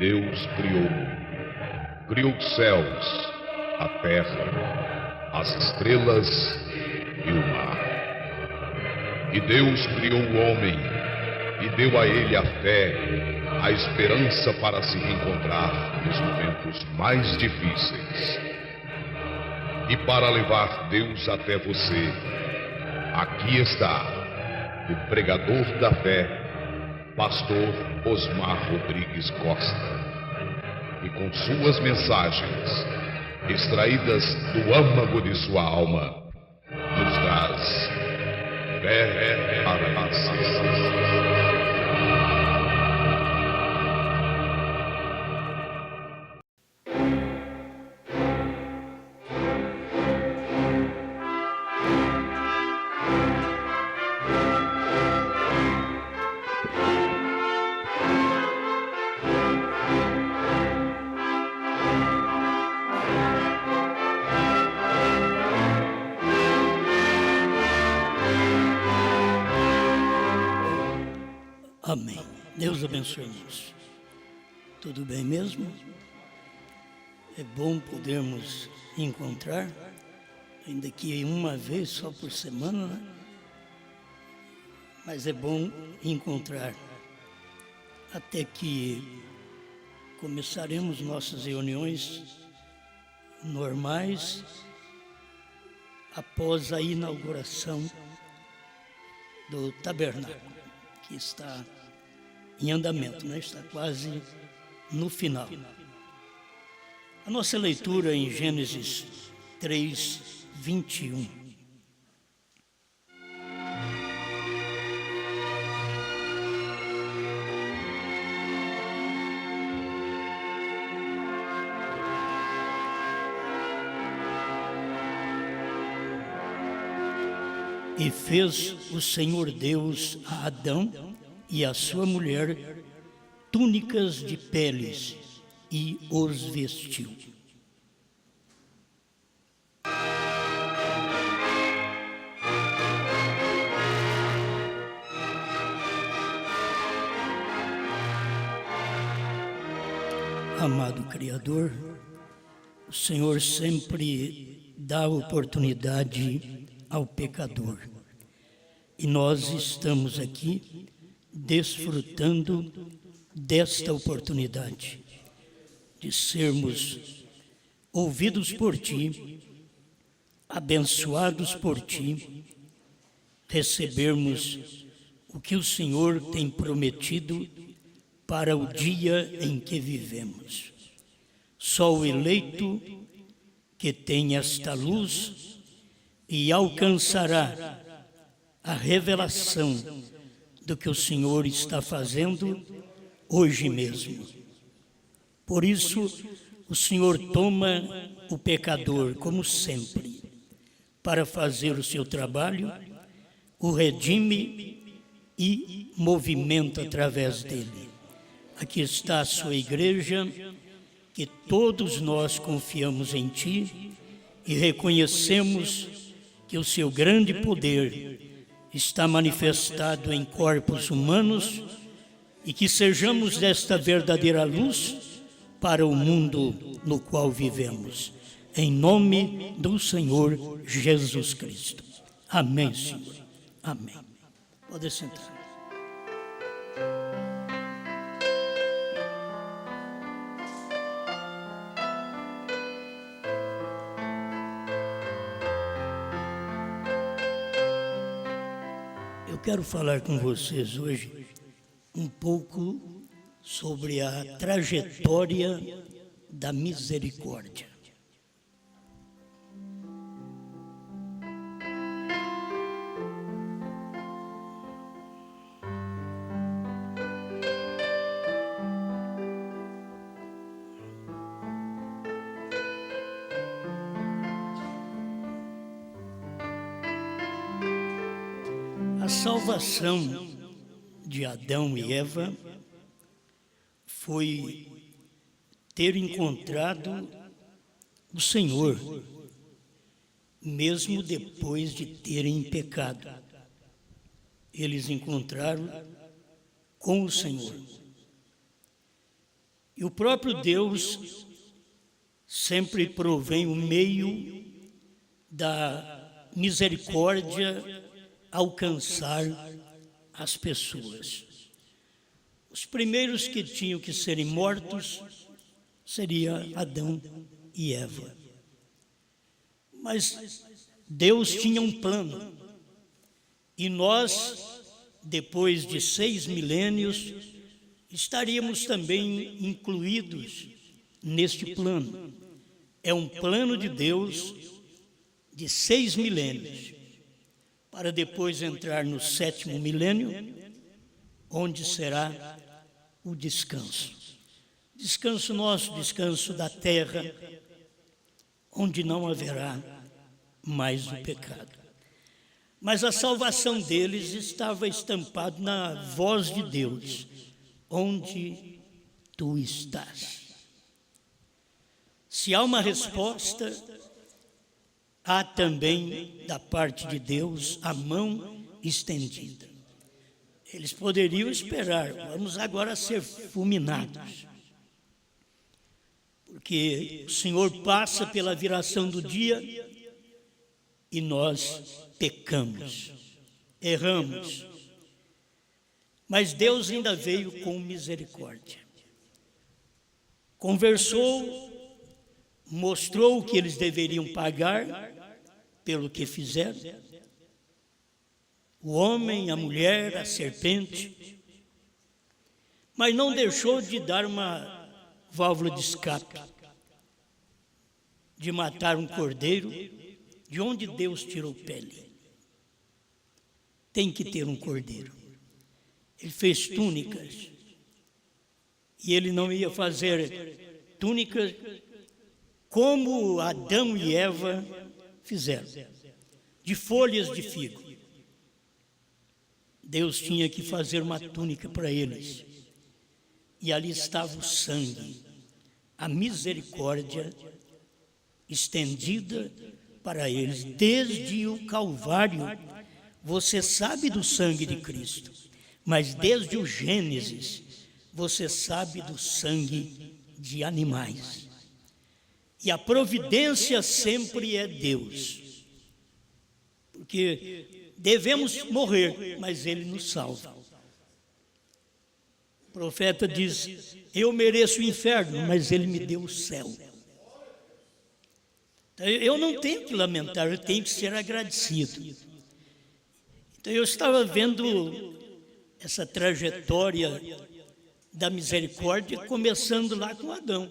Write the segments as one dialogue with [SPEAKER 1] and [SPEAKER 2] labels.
[SPEAKER 1] Deus criou os céus, a terra, as estrelas e o mar. E Deus criou o homem e deu a ele a fé, a esperança para se reencontrar nos momentos mais difíceis. E para levar Deus até você, aqui está o pregador da fé, Pastor Osmar Rodrigues Costa. E com suas mensagens, extraídas do âmago de sua alma, nos traz fé para a
[SPEAKER 2] Amém. Deus abençoe nos. Tudo bem mesmo? É bom podermos encontrar, ainda que uma vez só por semana, né? Mas é bom encontrar. Até que começaremos nossas reuniões normais após a inauguração do tabernáculo, que está em andamento, né? Está quase no final. A nossa leitura em Gênesis 3, 21. E fez o Senhor Deus a Adão e a sua mulher túnicas de peles e os vestiu. Amado Criador, o Senhor sempre dá oportunidade ao pecador. E nós estamos aqui desfrutando desta oportunidade de sermos ouvidos por Ti, abençoados por Ti, recebermos o que o Senhor tem prometido para o dia em que vivemos. Só o eleito que tem esta luz e alcançará a revelação do que o Senhor está fazendo hoje mesmo. Por isso, o Senhor toma o pecador, como sempre, para fazer o seu trabalho, o redime e movimenta através dele. Aqui está a sua igreja, que todos nós confiamos em Ti e reconhecemos que o seu grande poder está manifestado em corpos humanos e que sejamos desta verdadeira luz para o mundo no qual vivemos. Em nome do Senhor Jesus Cristo. Amém, Senhor. Amém. Pode sentar. Eu quero falar com vocês hoje um pouco sobre a trajetória da misericórdia. A salvação de Adão e Eva foi ter encontrado o Senhor, mesmo depois de terem pecado. Eles encontraram com o Senhor. E o próprio Deus sempre provém o meio da misericórdia alcançar as pessoas. Os primeiros que tinham que serem mortos seria Adão e Eva. Mas Deus tinha um plano. E nós, depois de 6 milênios, estaríamos também incluídos neste plano. É um plano de Deus de 6 milênios, para depois entrar no 7º milênio, onde será o descanso. Descanso nosso, descanso da terra, onde não haverá mais o pecado. Mas a salvação deles estava estampada na voz de Deus, onde tu estás. Se há uma resposta, há também da parte de Deus a mão estendida. Eles poderiam esperar, vamos agora ser fulminados, porque o Senhor passa pela viração do dia e nós pecamos, erramos. Mas Deus ainda veio com misericórdia. Conversou, mostrou o que eles deveriam pagar pelo que fizeram. O homem, a mulher, a serpente, mas não deixou de dar uma válvula de escape, de matar um cordeiro, de onde Deus tirou pele. Tem que ter um cordeiro. Ele fez túnicas, e ele não ia fazer túnicas como Adão e Eva fizeram, de folhas de figo. Deus tinha que fazer uma túnica para eles. E ali estava o sangue, a misericórdia estendida para eles, desde o Calvário. Você sabe do sangue de Cristo, mas desde o Gênesis, você sabe do sangue de animais. E a providência sempre é Deus, porque devemos morrer, mas Ele nos salva. O profeta diz, eu mereço o inferno, mas Ele me deu o céu. Então, eu não tenho que lamentar, eu tenho que ser agradecido. Então eu estava vendo essa trajetória da misericórdia, começando lá com Adão.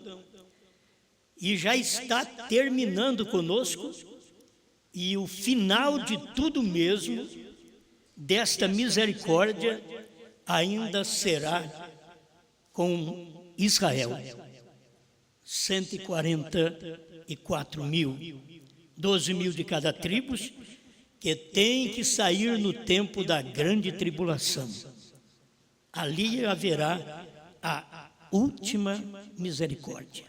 [SPEAKER 2] E já está terminando conosco, e o final de tudo mesmo, desta misericórdia, ainda será com Israel. 144 mil, 12 mil de cada tribo, que tem que sair no tempo da grande tribulação. Ali haverá a última misericórdia,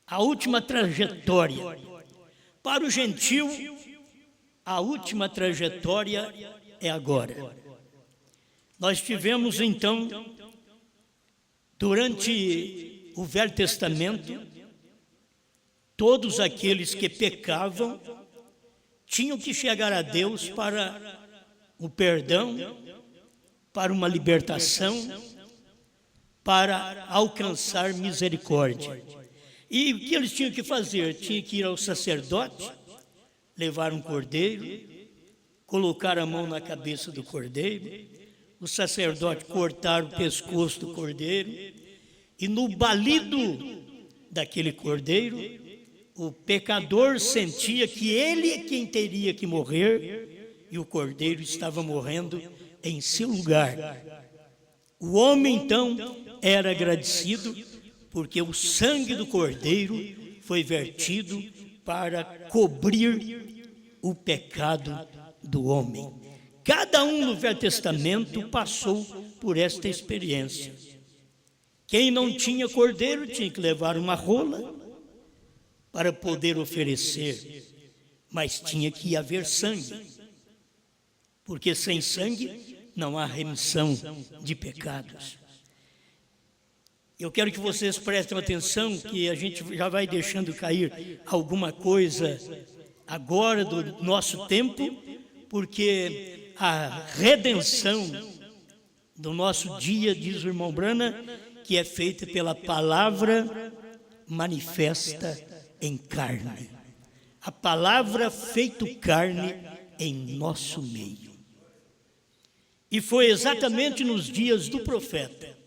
[SPEAKER 2] a última trajetória. Para o gentio, a última trajetória é agora. Nós tivemos então, durante o Velho Testamento, todos aqueles que pecavam tinham que chegar a Deus para o perdão, para uma libertação, para alcançar misericórdia. E o que eles tinham que fazer? Tinham que ir ao sacerdote, levar um cordeiro, colocar a mão na cabeça do cordeiro, o sacerdote cortar o pescoço do cordeiro, e no balido daquele cordeiro, o pecador sentia que ele é quem teria que morrer, e o cordeiro estava morrendo em seu lugar. O homem, então, era agradecido, porque o sangue do cordeiro foi vertido para cobrir o pecado do homem. Cada um no Velho Testamento passou por esta experiência. Quem não tinha cordeiro tinha que levar uma rola para poder oferecer, mas tinha que haver sangue, porque sem sangue não há remissão de pecados. Eu quero que vocês prestem atenção, que a gente já vai deixando cair alguma coisa agora do nosso tempo, porque a redenção do nosso dia, diz o irmão Brana, que é feita pela palavra manifesta em carne. A palavra feito carne em nosso meio. E foi exatamente nos dias do profeta,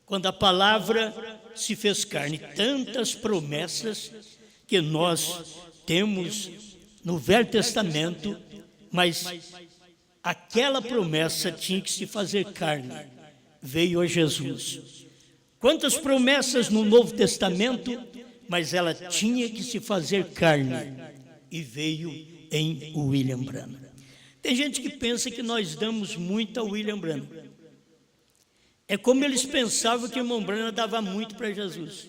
[SPEAKER 2] quando a palavra se fez carne. Tantas promessas que nós temos no Velho Testamento, mas aquela promessa tinha que se fazer carne. Veio a Jesus. Quantas promessas no Novo Testamento, mas ela tinha que se fazer carne. E veio em William Branham. Tem gente que pensa que nós damos muito a William Branham. É como eles pensavam que o irmão Branham dava muito para Jesus.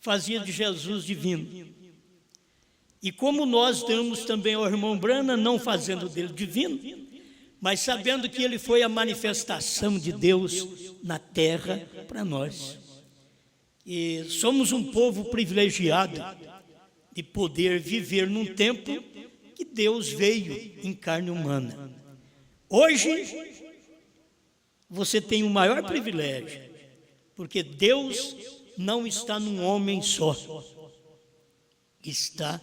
[SPEAKER 2] Fazia de Jesus divino. E como nós damos também ao irmão Branham, não fazendo dele divino, mas sabendo que ele foi a manifestação de Deus na terra para nós. E somos um povo privilegiado de poder viver num tempo que Deus veio em carne humana. Hoje, você tem o maior privilégio, porque Deus não está num homem só, está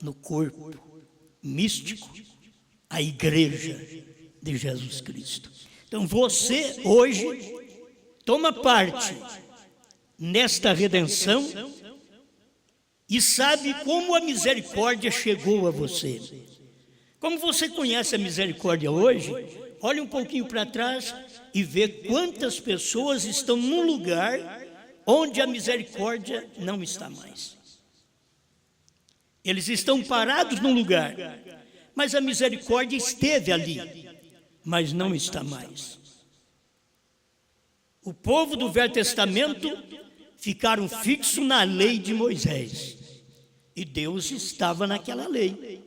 [SPEAKER 2] no corpo místico, a igreja de Jesus Cristo. Então você hoje toma parte nesta redenção e sabe como a misericórdia chegou a você. Como você conhece a misericórdia hoje, olhe um pouquinho para trás e vê quantas pessoas estão num lugar onde a misericórdia não está mais. Eles estão parados num lugar, mas a misericórdia esteve ali, mas não está mais. O povo do Velho Testamento ficaram fixos na lei de Moisés. E Deus estava naquela lei.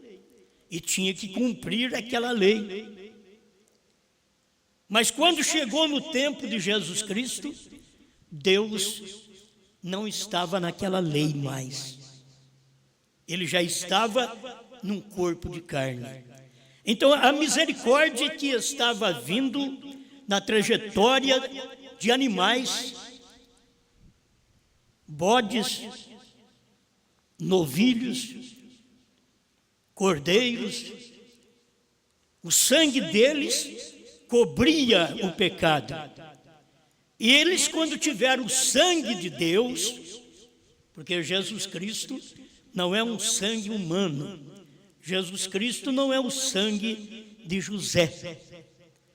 [SPEAKER 2] E tinha que cumprir aquela lei. Mas quando chegou no tempo de Jesus Cristo, Deus não estava naquela lei mais. Ele já estava num corpo de carne. Então a misericórdia que estava vindo na trajetória de animais, bodes, novilhos, cordeiros, o sangue deles cobria o pecado. E eles, quando tiveram o sangue de Deus, porque Jesus Cristo não é um sangue humano, Jesus Cristo não é o sangue de José,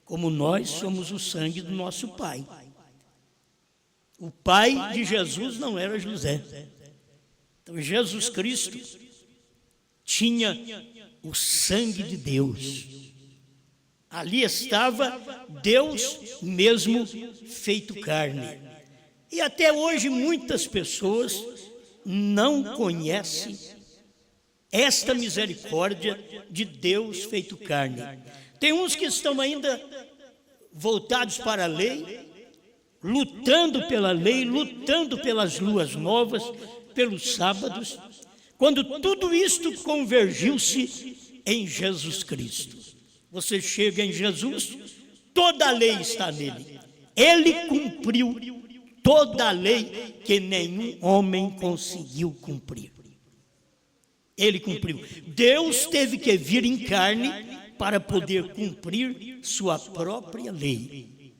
[SPEAKER 2] como nós somos o sangue do nosso pai. O pai de Jesus não era José. Então Jesus Cristo tinha o sangue de Deus. Ali estava Deus mesmo feito carne. E até hoje muitas pessoas não conhecem esta misericórdia de Deus feito carne. Tem uns que estão ainda voltados para a lei, lutando pela lei, lutando pelas luas novas, pelos sábados, quando tudo isto convergiu-se em Jesus Cristo. Você chega em Jesus, toda a lei está nele. Ele cumpriu toda a lei que nenhum homem conseguiu cumprir. Ele cumpriu. Deus teve que vir em carne para poder cumprir sua própria lei.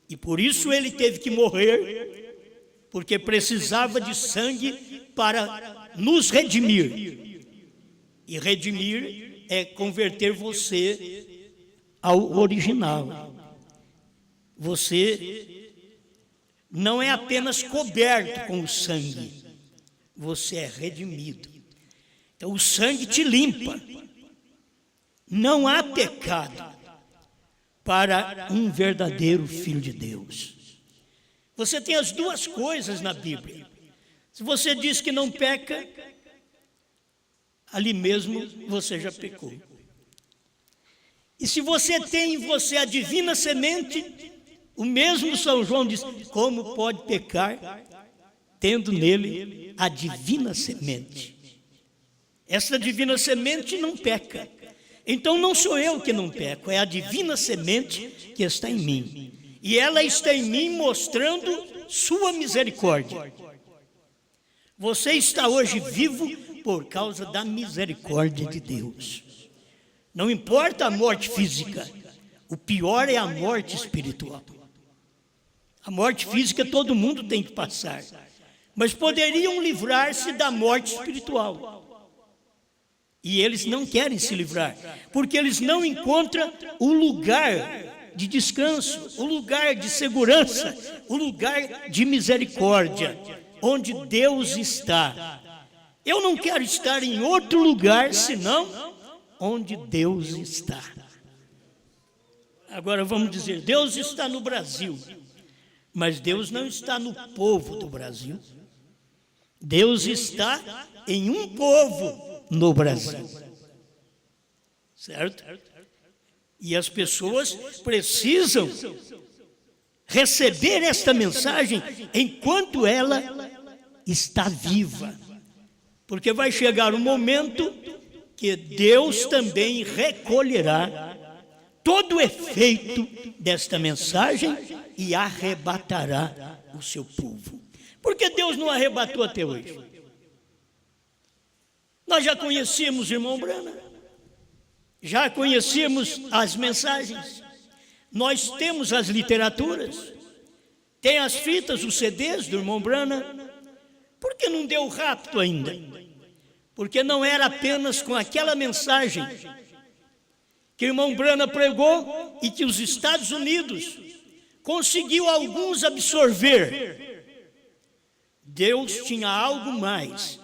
[SPEAKER 2] E por isso ele teve que morrer, porque precisava de sangue para nos redimir. E redimir é converter você ao original. Você não é apenas coberto com o sangue, você é redimido. Então o sangue te limpa. Não há pecado para um verdadeiro filho de Deus. Você tem as duas coisas na Bíblia. Se você diz que não peca, ali mesmo você já pecou. E se você tem em você a divina semente, O mesmo São João diz: como pode pecar tendo nele a divina semente? Essa divina semente não peca. Então não sou eu que não peco, é a divina semente que está em mim. E ela está em mim mostrando sua misericórdia. Você está hoje vivo por causa da misericórdia de Deus. Não importa a morte física, o pior é a morte espiritual. A morte física todo mundo tem que passar, mas poderiam livrar-se da morte espiritual. E eles não querem se livrar, porque eles não encontram o lugar de descanso, o lugar de segurança, o lugar de misericórdia, onde Deus está. Eu não quero estar em outro lugar, senão onde Deus está. Agora vamos dizer, Deus está no Brasil, mas Deus não está no povo do Brasil. Deus está em um povo no Brasil, certo? E as pessoas precisam receber esta mensagem enquanto ela está viva, porque vai chegar um momento que Deus também recolherá todo o efeito desta mensagem e arrebatará o seu povo. Por que Deus não arrebatou até hoje? Nós já conhecíamos o irmão Brana, já conhecíamos as mensagens, nós temos as literaturas, tem as fitas, os CDs do irmão Brana. Por que não deu rápido ainda? Porque não era apenas com aquela mensagem que o irmão Brana pregou e que os Estados Unidos conseguiu alguns absorver. Deus tinha algo mais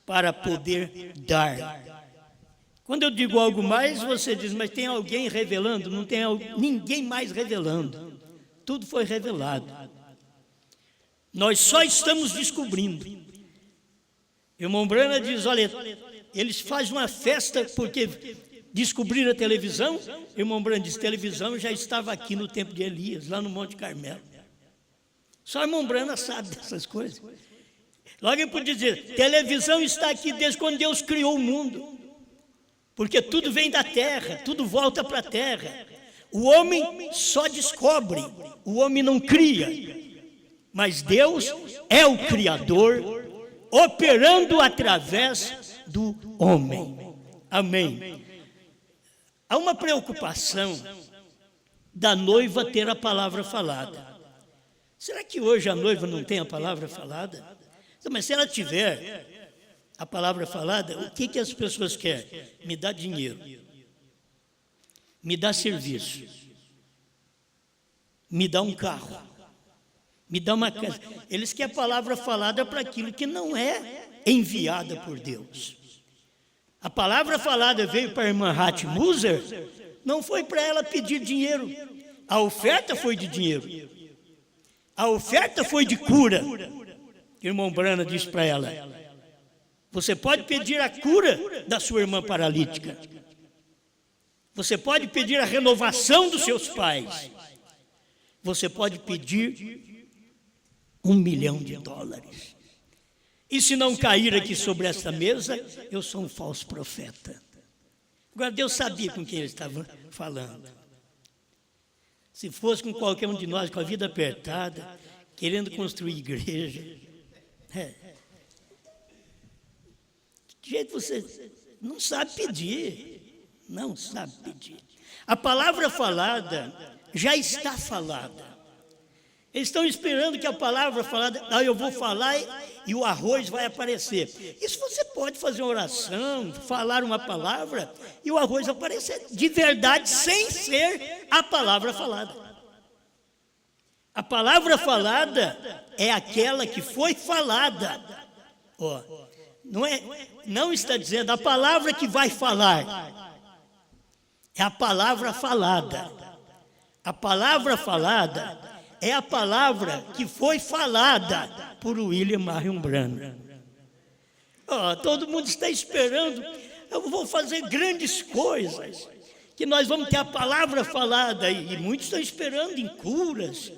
[SPEAKER 2] para poder dar. Quando eu digo algo mais, você diz, mas tem alguém revelando? Não tem ninguém mais revelando. Tudo foi revelado. Nós só estamos descobrindo. O irmão Brana diz, olha, eles fazem uma festa porque descobriram a televisão. O irmão Brana diz, televisão já estava aqui no tempo de Elias, lá no Monte Carmelo. Só o irmão Brana sabe dessas coisas. Logo ele pode dizer, televisão está aqui desde quando Deus criou o mundo. Porque tudo vem da terra, tudo volta para a terra. O homem só descobre, o homem não cria. Mas Deus é o Criador, operando através do homem. Amém. Há uma preocupação da noiva ter a palavra falada. Será que hoje a noiva não tem a palavra falada? Mas se ela tiver a palavra falada, o que as pessoas querem? Me dá dinheiro, me dá serviço, me dá um carro, me dá uma casa. Eles querem a palavra falada para aquilo que não é enviada por Deus. A palavra falada veio para a irmã Hattie Moser, não foi para ela pedir dinheiro. A oferta foi de dinheiro. A oferta foi de cura. O irmão Brana disse para ela, você pode pedir a cura da sua irmã paralítica. Você pode pedir a renovação dos seus pais. Você pode pedir $1 milhão. E se não cair aqui sobre esta mesa, eu sou um falso profeta. Agora, Deus sabia com quem ele estava falando. Se fosse com qualquer um de nós, com a vida apertada, querendo construir igreja, de jeito você não sabe pedir, não sabe pedir. A palavra falada já está falada. Eles estão esperando que a palavra falada, eu vou falar e o arroz vai aparecer. Isso você pode fazer uma oração, falar uma palavra e o arroz aparecer de verdade, sem ser a palavra falada. A palavra falada é aquela que foi falada. Não está dizendo a palavra que vai falar. É a palavra falada. A palavra falada é a palavra que foi falada por William Marion Branham. Todo mundo está esperando. Eu vou fazer grandes coisas. que nós vamos ter a palavra falada, e muitos estão esperando em curas,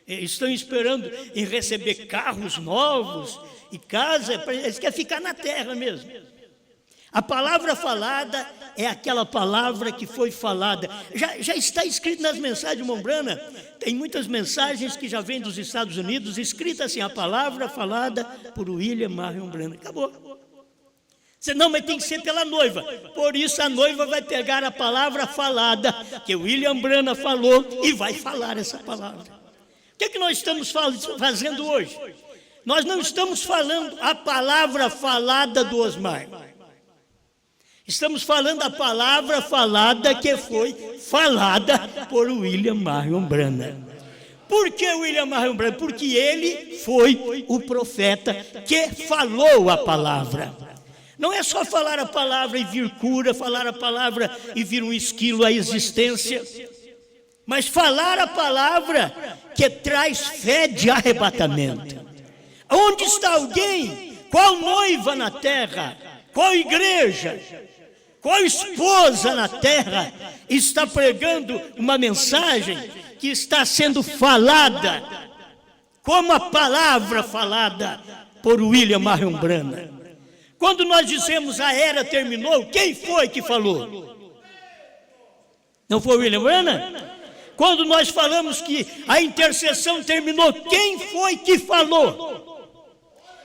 [SPEAKER 2] estão esperando em receber carros novos e casa, eles querem ficar na terra mesmo. A palavra falada é aquela palavra que foi falada. Já está escrito nas mensagens de Mombrana. Tem muitas mensagens que já vêm dos Estados Unidos, escrita assim, a palavra falada por William Marion Branham. Acabou. Você não, mas tem que ser pela noiva. Por isso a noiva vai pegar a palavra falada que William Branham falou e vai falar essa palavra. O que é que nós estamos fazendo hoje? Nós não estamos falando a palavra falada do Osmar. Estamos falando a palavra falada que foi falada por William Marion Branham. Por que William Marion Branham? Porque ele foi o profeta que falou a palavra. Não é só falar a palavra e vir cura, falar a palavra e vir um esquilo à existência, mas falar a palavra que traz fé de arrebatamento. Onde está alguém? Qual noiva na terra? Qual igreja? Qual esposa na terra está pregando uma mensagem que está sendo falada como a palavra falada por William Marion Branham? Quando nós dizemos a era terminou, quem foi que falou? Não foi William Branham? Quando nós falamos que a intercessão terminou, quem foi que falou?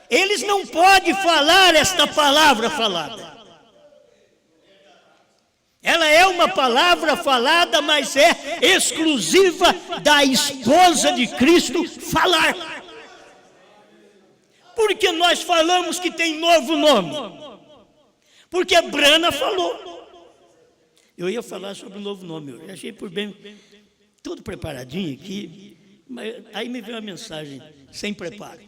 [SPEAKER 2] Eles não podem falar esta palavra falada. Ela é uma palavra falada, mas é exclusiva da esposa de Cristo falar. Porque nós falamos que tem novo nome. Porque Branham falou. Eu ia falar sobre o novo nome, eu achei por bem, tudo preparadinho aqui, mas aí me veio uma mensagem sem preparo.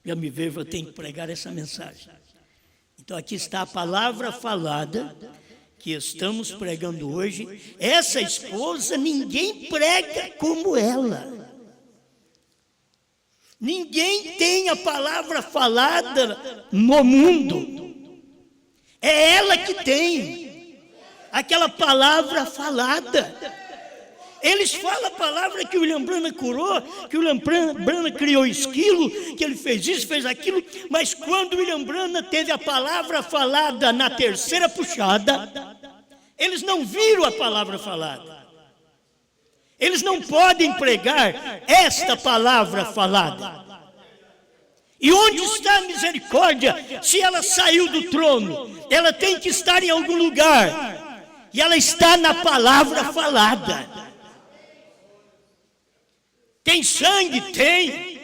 [SPEAKER 2] Já me veio, eu tenho que pregar essa mensagem. Então aqui está a palavra falada que estamos pregando hoje. Essa esposa, ninguém prega como ela. Ninguém tem a palavra falada no mundo. É ela que tem aquela palavra falada. Eles falam a palavra que o William Branham curou, que o William Branham criou esquilo, que ele fez isso, fez aquilo, mas quando o William Branham teve a palavra falada na terceira puxada, eles não viram a palavra falada. Eles não podem pregar esta palavra falada. E onde está a misericórdia? Se ela saiu do trono, ela tem que estar em algum lugar. E ela está na palavra falada. Tem sangue? Tem.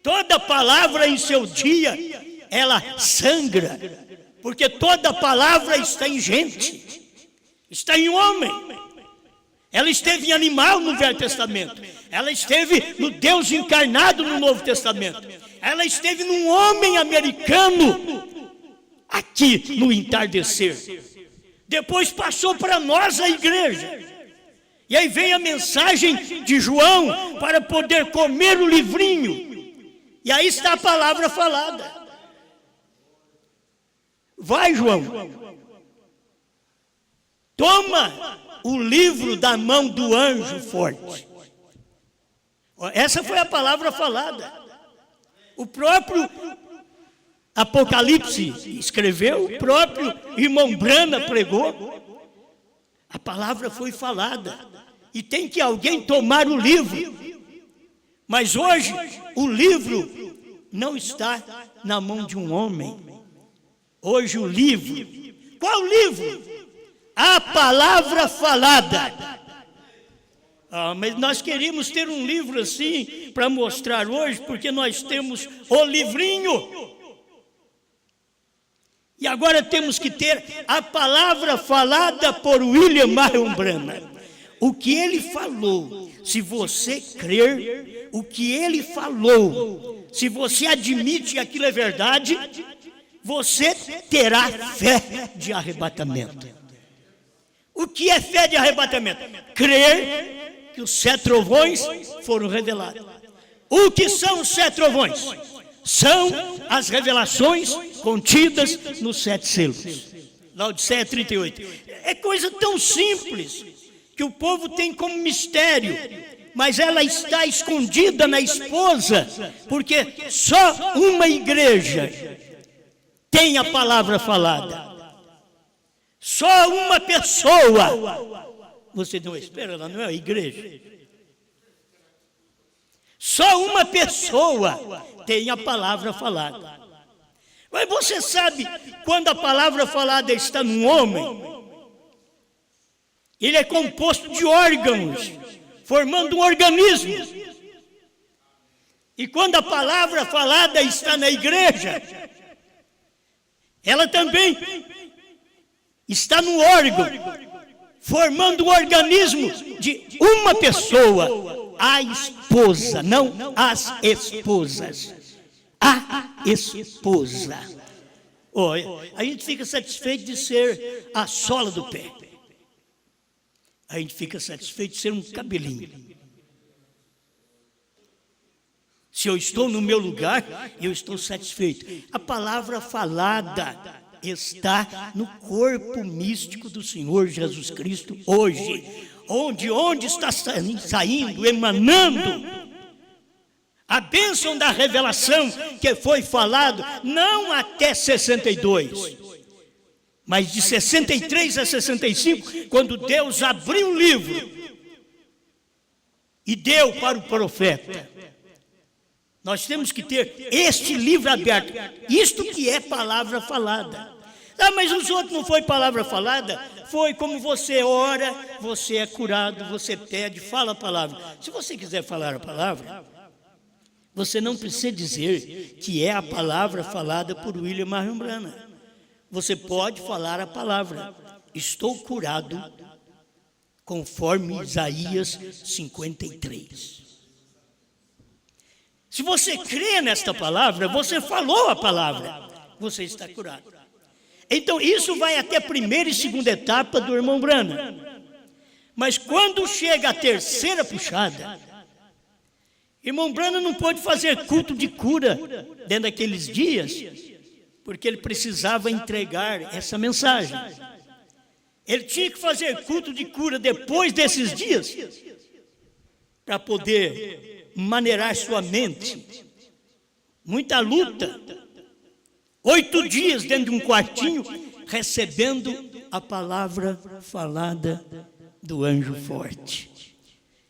[SPEAKER 2] Toda palavra em seu dia, ela sangra. Porque toda palavra está em gente. Está em homem. Ela esteve em animal no Velho Testamento. Ela esteve no Deus encarnado no Novo Testamento. Ela esteve num homem americano aqui no entardecer. Depois passou para nós a igreja. E aí vem a mensagem de João para poder comer o livrinho. E aí está a palavra falada. Vai, João. Toma o livro da mão do anjo forte. Essa foi a palavra falada. O próprio Apocalipse escreveu, o próprio irmão Branham pregou. A palavra foi falada. E tem que alguém tomar o livro. Mas hoje, o livro não está na mão de um homem. Hoje o livro. Qual livro? A palavra falada. Mas nós queríamos ter um livro assim para mostrar hoje, porque nós temos o livrinho. E agora temos que ter a palavra falada por William Marion Branham. O que ele falou, se você crer, o que ele falou, se você admite que aquilo é verdade, você terá fé de arrebatamento. O que é fé de arrebatamento? Crer que os 7 trovões foram revelados. O que são os 7 trovões? São as revelações contidas nos 7 selos. Laodiceia 38. É coisa tão simples que o povo tem como mistério, mas ela está escondida na esposa, porque só uma igreja tem a palavra falada. Só uma pessoa. Você não espera, ela não é a igreja. Só uma pessoa tem a palavra falada. Mas você sabe, quando a palavra falada está num homem, ele é composto de órgãos, formando um organismo. E quando a palavra falada está na igreja, ela também está no órgão, formando um organismo de uma pessoa, a esposa, não as esposas. A esposa. A gente fica satisfeito de ser a sola do pé. A gente fica satisfeito de ser um cabelinho. Se eu estou no meu lugar, eu estou satisfeito. A palavra falada está no corpo místico do Senhor Jesus Cristo hoje. Onde está saindo, emanando a bênção da revelação que foi falado, não até 62, mas de 63 a 65, quando Deus abriu o livro e deu para o profeta. Nós temos que ter este livro aberto. Isto que é palavra falada. Ah, mas os outros não foi palavra falada? Foi como você ora, você é curado, você pede, fala a palavra. Se você quiser falar a palavra, você não precisa dizer que é a palavra falada por William Marion Branham. Você pode falar a palavra. Estou curado, conforme Isaías 53. Se você crê nesta palavra, você falou a palavra, você está curado. Então isso vai até a primeira e segunda etapa do irmão Branham. Mas quando chega a terceira puxada, irmão Branham não pôde fazer culto de cura dentro daqueles dias, porque ele precisava entregar essa mensagem. Ele tinha que fazer culto de cura depois desses dias, para poder maneirar sua mente. Muita luta. 8 dias dentro de um quartinho, recebendo a palavra falada do anjo forte.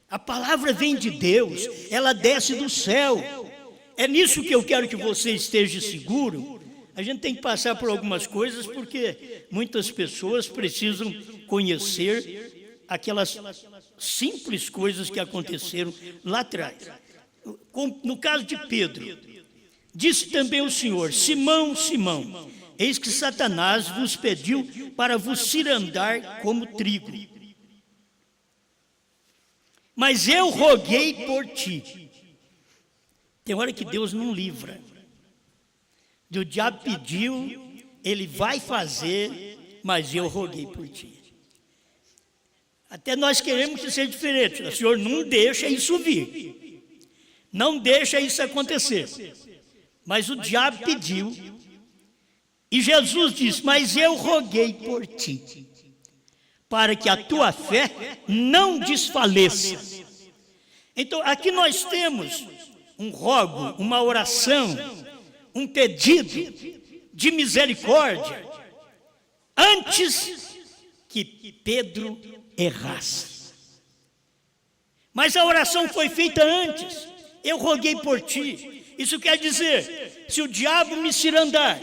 [SPEAKER 2] A palavra vem de Deus, ela desce do céu. É nisso que eu quero que você esteja seguro. A gente tem que passar por algumas coisas, porque muitas pessoas precisam conhecer aquelas simples coisas que aconteceram lá atrás. No caso de Pedro, disse também o Senhor: Simão, Simão, eis que Satanás vos pediu para vos cirandar como trigo. Mas eu roguei por ti. Tem hora que Deus não livra. O diabo pediu, ele vai fazer, mas eu roguei por ti. Até nós queremos que seja diferente. O Senhor não deixa isso vir. Não deixa isso acontecer. Mas o diabo pediu. E Jesus disse: mas eu roguei por ti, para que a tua fé não desfaleça. Então, aqui nós temos um rogo, uma oração, um pedido de misericórdia, antes que Pedro errasse. Mas a oração foi feita antes. Eu roguei por ti. Isso quer dizer, se o diabo me cirandar,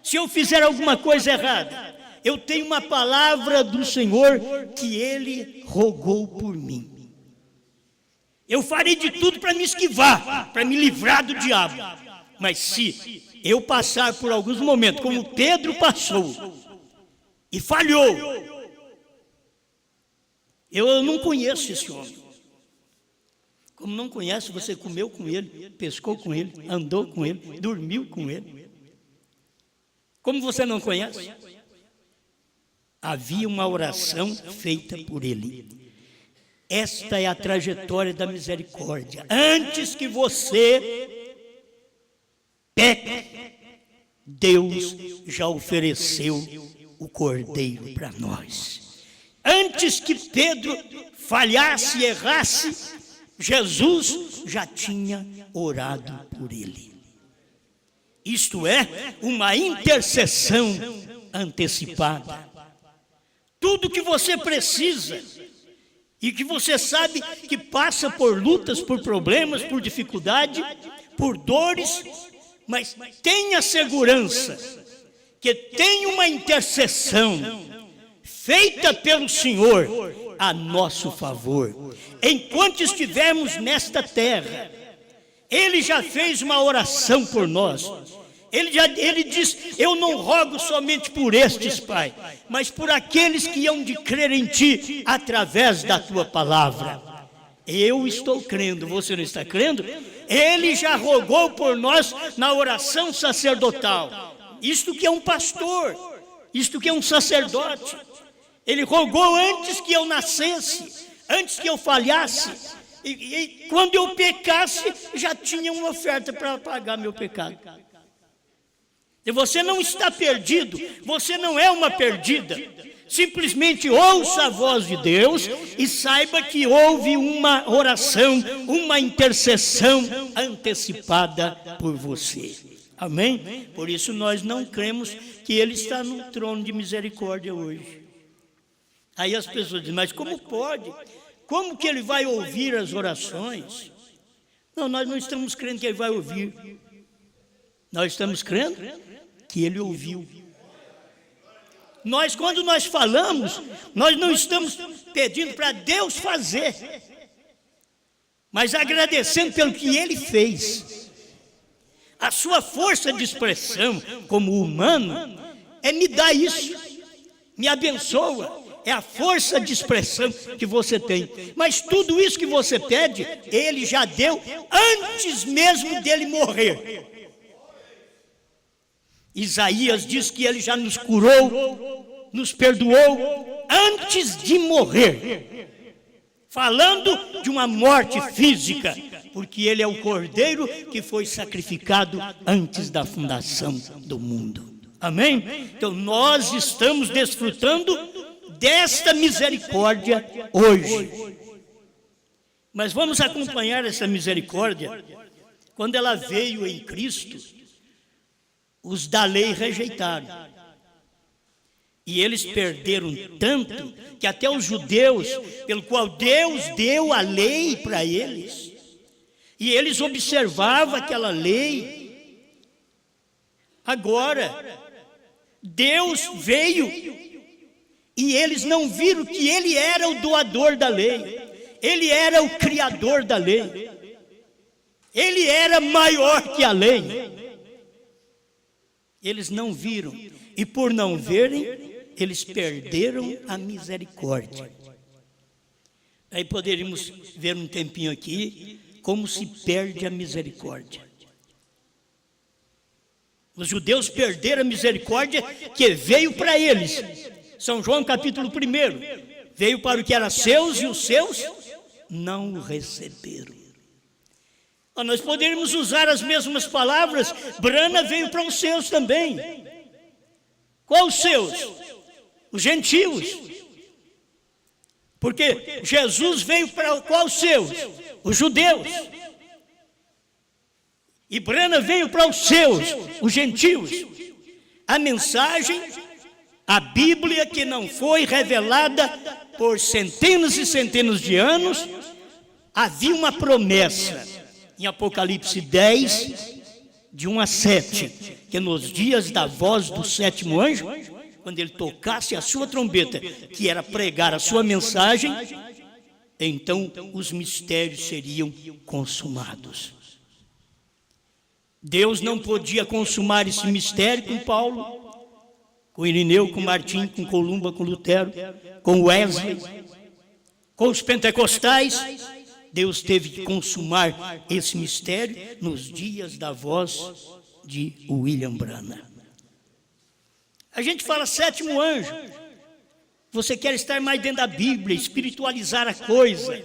[SPEAKER 2] se eu fizer alguma coisa errada, eu tenho uma palavra do Senhor que Ele rogou por mim. Eu farei de tudo para me esquivar, para me livrar do diabo. Mas se eu passar por alguns momentos, como Pedro passou, e falhou, eu não conheço esse homem. Como não conhece, você comeu com ele, pescou com ele, andou com ele, dormiu com ele. Como você não conhece? Havia uma oração feita por ele. Esta é a trajetória da misericórdia. Antes que você peque, Deus já ofereceu o Cordeiro para nós. Antes que Pedro falhasse e errasse, Jesus já tinha orado por ele. Isto é, uma intercessão antecipada. Tudo que você precisa e que você sabe que passa por lutas, por problemas, por dificuldade, por dores, mas tenha segurança que tem uma intercessão feita pelo Senhor a nosso favor. Enquanto estivermos nesta terra, Ele já fez uma oração por nós. Ele diz: eu não rogo somente por estes, Pai, mas por aqueles que hão de crer em Ti através da Tua palavra. Eu estou crendo, você não está crendo? Ele já rogou por nós na oração sacerdotal. Isto que é um pastor, isto que é um sacerdote. Ele rogou antes que eu nascesse, antes que eu falhasse. E quando eu pecasse, já tinha uma oferta para pagar meu pecado. E você não está perdido, você não é uma perdida. Simplesmente ouça a voz de Deus e saiba que houve uma oração, uma intercessão antecipada por você. Amém? Por isso nós não cremos que Ele está no trono de misericórdia hoje. Aí as pessoas dizem: mas como pode? Como que Ele vai ouvir as orações? Não, nós não estamos crendo que Ele vai ouvir. Nós estamos crendo que Ele ouviu. Quando nós falamos, nós não estamos pedindo para Deus fazer, mas agradecendo pelo que Ele fez. A sua força de expressão como humano é me dar isso, me abençoa. É a força de expressão que você tem. Mas tudo isso que você pede, Ele já deu antes mesmo dele morrer. Isaías diz que Ele já nos curou, nos perdoou antes de morrer. Falando de uma morte física, porque Ele é o Cordeiro que foi sacrificado antes da fundação do mundo. Amém? Então nós estamos desfrutando desta misericórdia hoje. Mas vamos acompanhar essa misericórdia. Quando ela veio em Cristo, os da lei rejeitaram. E eles perderam tanto que até os judeus, pelo qual Deus deu a lei para eles, e eles observavam aquela lei. Agora, Deus veio e eles não viram que Ele era o doador da lei. Ele era o criador da lei. Ele era maior que a lei. Eles não viram. E por não verem, eles perderam a misericórdia. Aí poderíamos ver um tempinho aqui como se perde a misericórdia. Os judeus perderam a misericórdia que veio para eles. São João capítulo 1, veio para o que era seus e os seus não o receberam. Nós poderíamos usar as mesmas palavras. Brana veio para os seus também. Qual os seus? Os gentios. Porque Jesus veio para qual os seus? Os judeus. E Brana veio para os seus, os gentios. A mensagem, a Bíblia, que não foi revelada por centenas e centenas de anos, havia uma promessa em Apocalipse 10, de 1 a 7, que nos dias da voz do sétimo anjo, quando ele tocasse a sua trombeta, que era pregar a sua mensagem, então os mistérios seriam consumados. Deus não podia consumar esse mistério com Paulo, com Irineu, com Martim, com Columba, com Lutero, com Wesley, com os pentecostais. Deus teve que consumar esse mistério nos dias da voz de William Branham. A gente fala sétimo anjo. Você quer estar mais dentro da Bíblia, espiritualizar a coisa.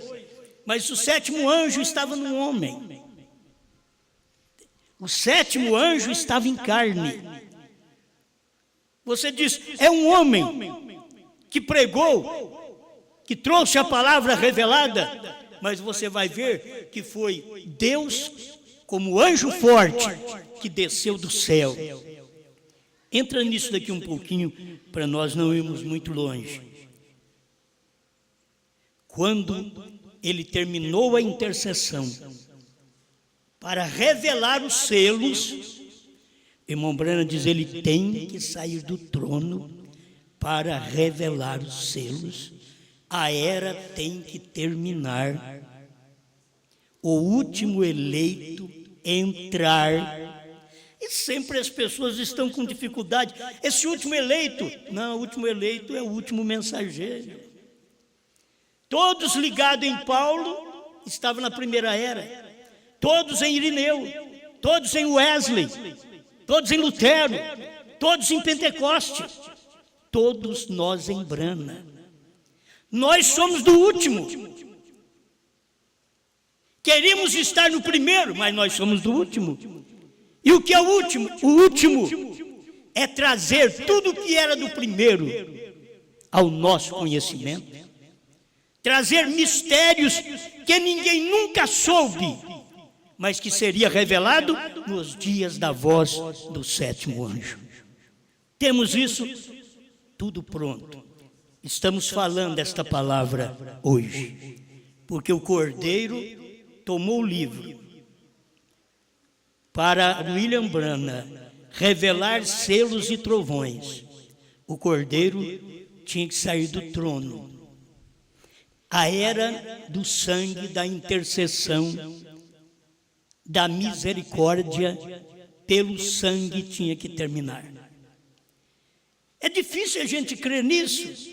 [SPEAKER 2] Mas o sétimo anjo estava no homem. O sétimo anjo estava em carne. Você diz, é um homem que pregou, que trouxe a palavra revelada, mas você vai ver que foi Deus, como anjo forte, que desceu do céu. Entra nisso daqui um pouquinho, para nós não irmos muito longe. Quando ele terminou a intercessão, para revelar os selos, irmão Branham diz, ele tem que sair do trono para revelar os selos. A era tem que terminar. O último eleito entrar. E sempre as pessoas estão com dificuldade. Esse último eleito, não, o último eleito é o último mensageiro. Todos ligados em Paulo estavam na primeira era. Todos em Irineu, todos em Wesley, todos em Lutero, todos em Pentecoste, todos nós em Brana. Nós somos do último. Queríamos estar no primeiro, mas nós somos do último. E o que é o último? O último é trazer tudo que era do primeiro ao nosso conhecimento. Trazer mistérios que ninguém nunca soube, mas que seria revelado nos dias da voz do sétimo anjo. Temos isso tudo pronto. Estamos falando esta palavra hoje, porque o Cordeiro tomou o livro para William Branham revelar selos e trovões. O Cordeiro tinha que sair do trono. A era do sangue, da intercessão, da misericórdia pelo sangue tinha que terminar. É difícil a gente crer nisso,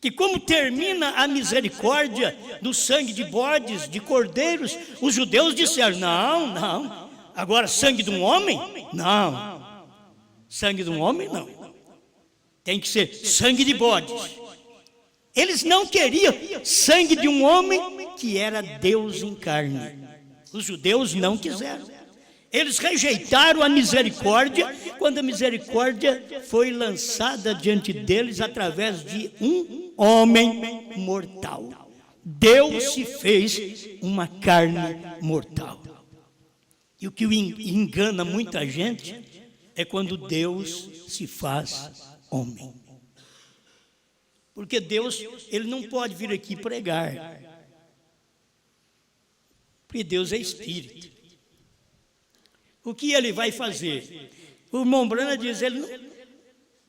[SPEAKER 2] que como termina a misericórdia do sangue de bodes, de cordeiros, os judeus disseram, não, agora sangue de um homem? Não, sangue de um homem não, tem que ser sangue de bodes. Eles não queriam sangue de um homem que era Deus em carne. Os judeus não quiseram. Eles rejeitaram a misericórdia, quando a misericórdia foi lançada diante deles através de um homem mortal. Deus se fez uma carne mortal. E o que engana muita gente é quando Deus se faz homem. Porque Deus, ele não pode vir aqui pregar. Porque Deus é espírito. O que ele vai fazer? O irmão Branham diz, ele não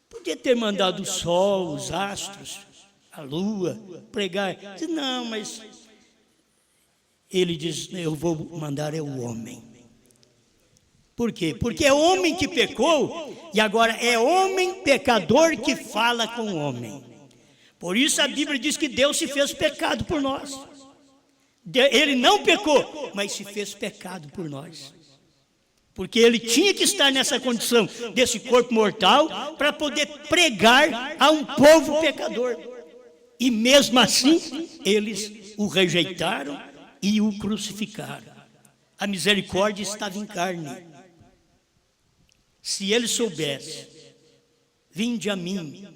[SPEAKER 2] podia ter mandado o sol, os astros, a lua, pregar. Diz, não, mas ele diz, eu vou mandar é o homem. Por quê? Porque é homem que pecou e agora é homem pecador que fala com o homem. Por isso a Bíblia diz que Deus se fez pecado por nós. Ele não pecou, mas se fez pecado por nós. Porque ele tinha que estar nessa condição desse corpo mortal para poder pregar a um povo pecador. E mesmo assim, eles o rejeitaram e o crucificaram. A misericórdia estava em carne. Se ele soubesse, vinde a mim,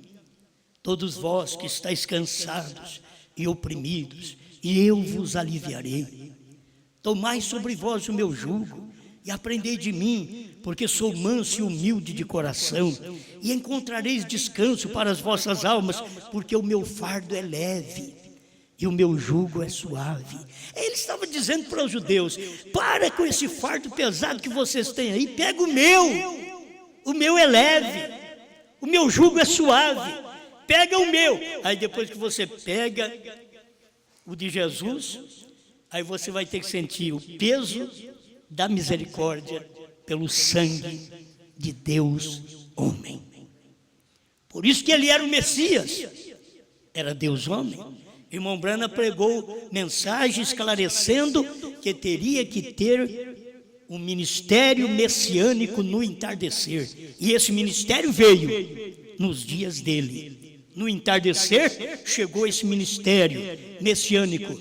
[SPEAKER 2] todos vós que estáis cansados e oprimidos, e eu vos aliviarei. Tomai sobre vós o meu jugo e aprendei de mim, porque sou manso e humilde de coração, e encontrareis descanso para as vossas almas, porque o meu fardo é leve e o meu jugo é suave. Ele estava dizendo para os judeus, para com esse fardo pesado que vocês têm aí, pega o meu é leve, o meu jugo é suave, pega o meu. Aí depois que você pega o de Jesus, aí você vai ter que sentir o peso da misericórdia pelo sangue de Deus homem. Por isso que ele era o Messias, era Deus homem. Irmão Branham pregou mensagem esclarecendo que teria que ter um ministério messiânico no entardecer. E esse ministério veio nos dias dele. No entardecer chegou esse ministério messiânico.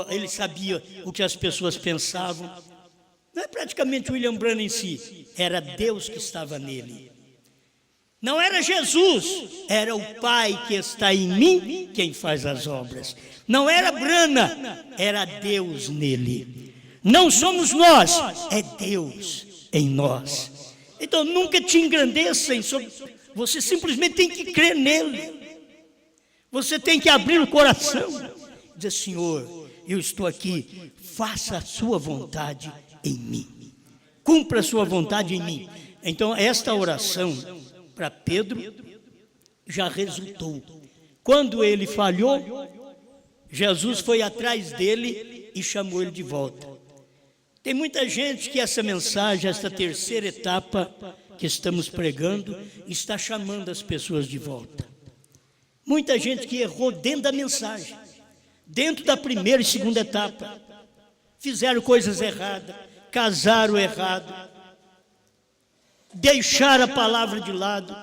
[SPEAKER 2] Ele sabia o que as pessoas pensavam. Não é praticamente William Branham em si, era Deus que estava nele. Não era Jesus, era o Pai que está em mim quem faz as obras. Não era Brana, era Deus nele. Não somos nós, é Deus em nós. Então nunca te engrandeçam, você simplesmente tem que crer nele. Você tem que abrir o coração e dizer: Senhor, eu estou aqui, faça a sua vontade em mim. Cumpra a sua vontade em mim. Então esta oração para Pedro já resultou. Quando ele falhou, Jesus foi atrás dele e chamou ele de volta. Tem muita gente que essa mensagem, esta terceira etapa que estamos pregando, está chamando as pessoas de volta. Muita gente que errou dentro da mensagem, dentro da primeira e segunda etapa, fizeram coisas erradas, casaram errado, deixaram a palavra de lado.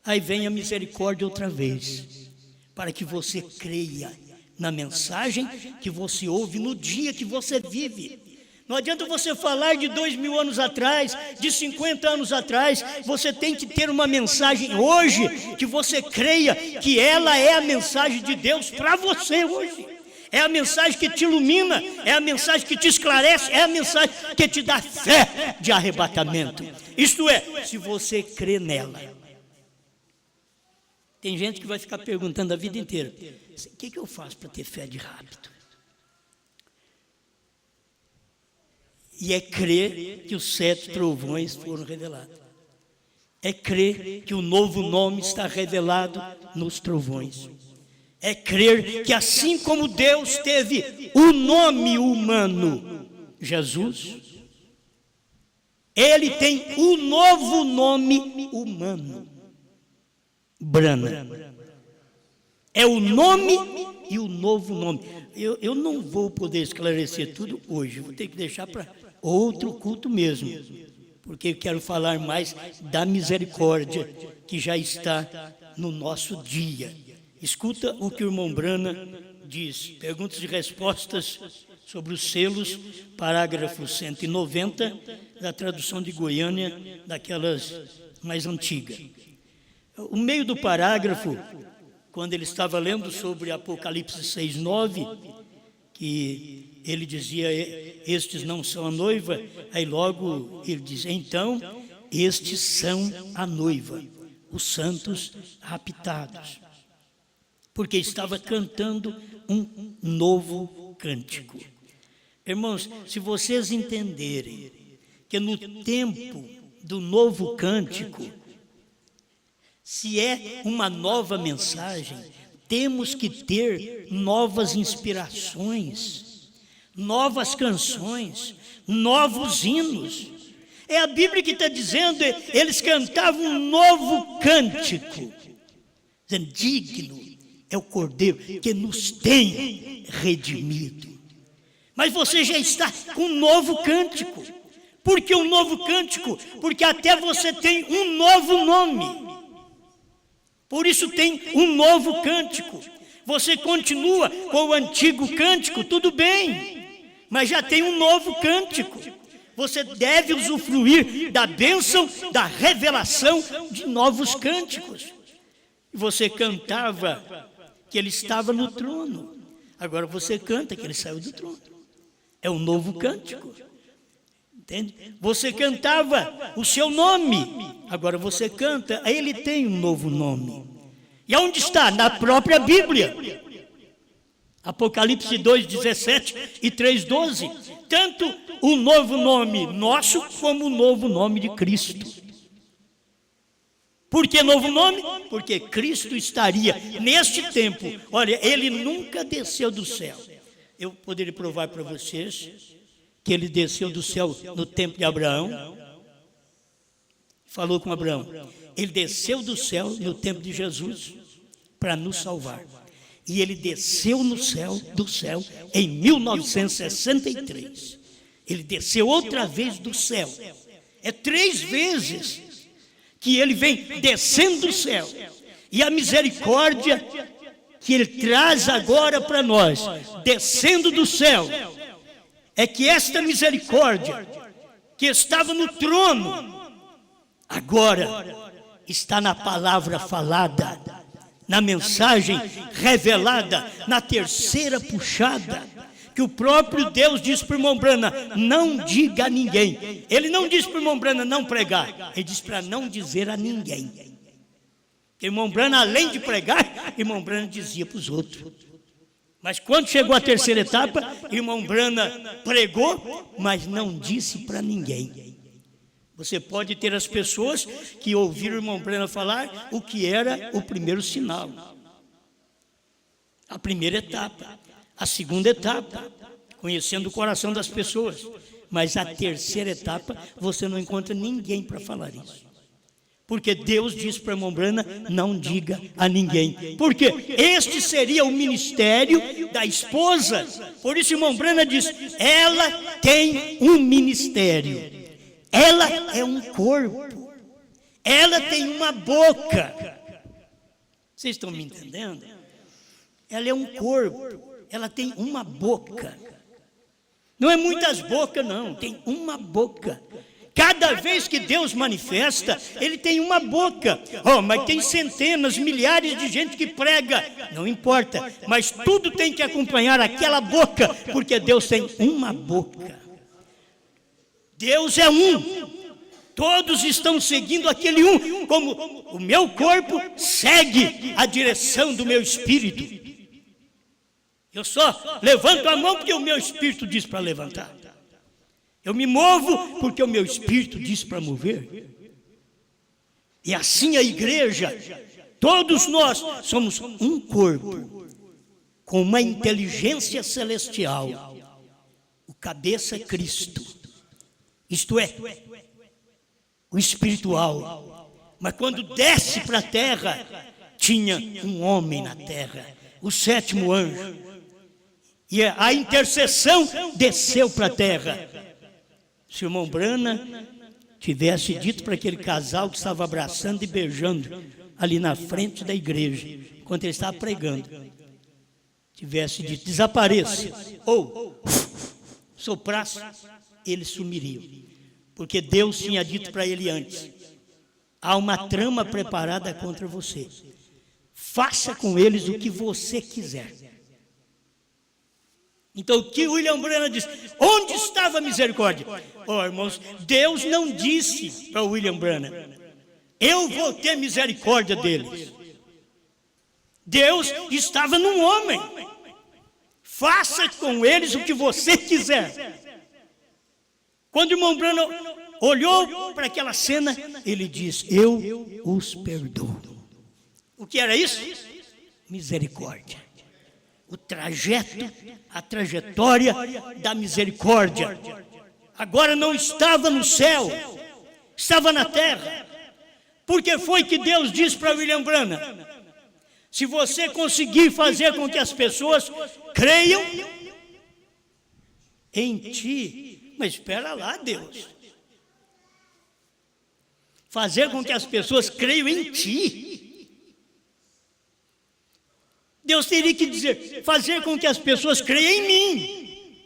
[SPEAKER 2] Aí vem a misericórdia outra vez, para que você creia na mensagem que você ouve no dia que você vive. Não adianta você falar de 2000 anos atrás, de 50 anos atrás. Você tem que ter uma mensagem hoje que você creia que ela é a mensagem de Deus para você hoje. É a mensagem que te ilumina, é a mensagem que te esclarece, é a mensagem que te dá fé de arrebatamento. Isto é, se você crê nela. Tem gente que vai ficar perguntando a vida inteira: o que eu faço para ter fé de rápido? E é crer que os 7 trovões foram revelados. É crer que o novo nome está revelado nos trovões. É crer que assim como Deus teve o nome humano, Jesus, Ele tem o novo nome humano, Brana. É o nome e o novo nome. Eu não vou poder esclarecer tudo hoje, vou ter que deixar para outro culto mesmo, porque eu quero falar mais da misericórdia que já está no nosso dia. Escuta o que o irmão Brana diz. Perguntas e respostas sobre os selos, parágrafo 190 da tradução de Goiânia, daquelas mais antigas. O meio do parágrafo, quando ele estava lendo sobre Apocalipse 6:9, que ele dizia: estes não são a noiva, aí logo ele diz: então estes são a noiva, os santos raptados, porque estava cantando um novo cântico. Irmãos, se vocês entenderem que no tempo do novo cântico, se é uma nova mensagem, temos que ter novas inspirações, novas canções, novos hinos. É a Bíblia que está dizendo, eles cantavam um novo cântico, dizendo: digno é o Cordeiro que nos tem redimido. Mas você já está com um novo cântico. Por que um novo cântico? Porque até você tem um novo nome. Por isso tem um novo cântico. Você continua com o antigo cântico, tudo bem, mas já tem um novo cântico. Você deve usufruir da bênção, da revelação de novos cânticos. E você cantava que ele estava no trono. Agora você canta que ele saiu do trono. É um novo cântico. Entende? Você cantava o seu nome. Agora você canta, ele tem um novo nome. E onde está? Na própria Bíblia. Apocalipse 2:17 e 3:12. Tanto o novo nome nosso como o novo nome de Cristo. Por que novo nome? Porque Cristo estaria neste tempo. Olha, ele nunca desceu do céu. Eu poderia provar para vocês que ele desceu do céu no tempo de Abraão. Falou com Abraão. Ele desceu do céu no tempo de Jesus para nos salvar. E ele desceu do céu em 1963. Ele desceu outra vez do céu. É 3 vezes que ele vem descendo do céu. E a misericórdia que ele traz agora para nós, descendo do céu, é que esta misericórdia que estava no trono, agora está na palavra falada, na mensagem revelada, na terceira puxada, que o próprio Deus diz para o irmão Brana: não diga a ninguém. Ele não diz para o irmão Brana não pregar, ele diz para não dizer a ninguém. Porque o irmão Brana, além de pregar, o irmão Brana dizia para os outros. Mas quando chegou a terceira etapa, o irmão Brana pregou, mas não disse para ninguém. Você pode ter as pessoas que ouviram o irmão Brana falar o que era o primeiro sinal. A primeira etapa. A segunda etapa, conhecendo o coração das pessoas. Mas a terceira etapa, você não encontra ninguém para falar isso. Porque Deus disse para o irmão Brana: não diga a ninguém. Porque este seria o ministério da esposa. Por isso o irmão Brana diz: ela tem um ministério. Ela é um corpo. Ela tem uma boca. Vocês estão me entendendo? Ela é um corpo. Ela tem uma boca. Não é muitas bocas, não. Tem uma boca. Cada vez que Deus manifesta, Ele tem uma boca. Oh, mas tem centenas, milhares de gente que prega. Não importa, mas tudo tem que acompanhar aquela boca, porque Deus tem uma boca. Deus é um. Todos estão seguindo aquele um, como o meu corpo segue a direção do meu espírito. Eu só levanto a mão porque o meu espírito diz para levantar. Eu me movo porque o meu espírito diz para mover. E assim a igreja, todos nós somos um corpo, com uma inteligência celestial. O cabeça é Cristo, isto é, o espiritual. Mas quando desce para a terra, tinha um homem na terra, o sétimo anjo. E a intercessão desceu para a terra. Se o irmão Brana tivesse dito para aquele casal que estava abraçando e beijando ali na frente da igreja, enquanto ele estava pregando, tivesse dito: desapareça, ou soprasse, eles sumiriam. Porque Deus tinha dito para ele antes: há uma trama preparada contra você. Faça com eles o que você quiser. Então o que William Brana diz? Onde estava a misericórdia? Oh, irmãos, Deus não disse para William Brana: eu vou ter misericórdia deles. Deus estava num homem. Faça com eles o que você quiser. Quando o irmão Brana olhou para aquela cena, ele diz: eu os perdoo. O que era isso? Misericórdia. O trajeto, a trajetória da misericórdia. Agora não estava no céu, estava na terra. Porque foi que Deus disse para William Brana: se você conseguir fazer com que as pessoas creiam em ti. Mas espera lá, Deus. Fazer com que as pessoas creiam em ti. Deus teria que dizer: fazer com que as pessoas creiam em mim.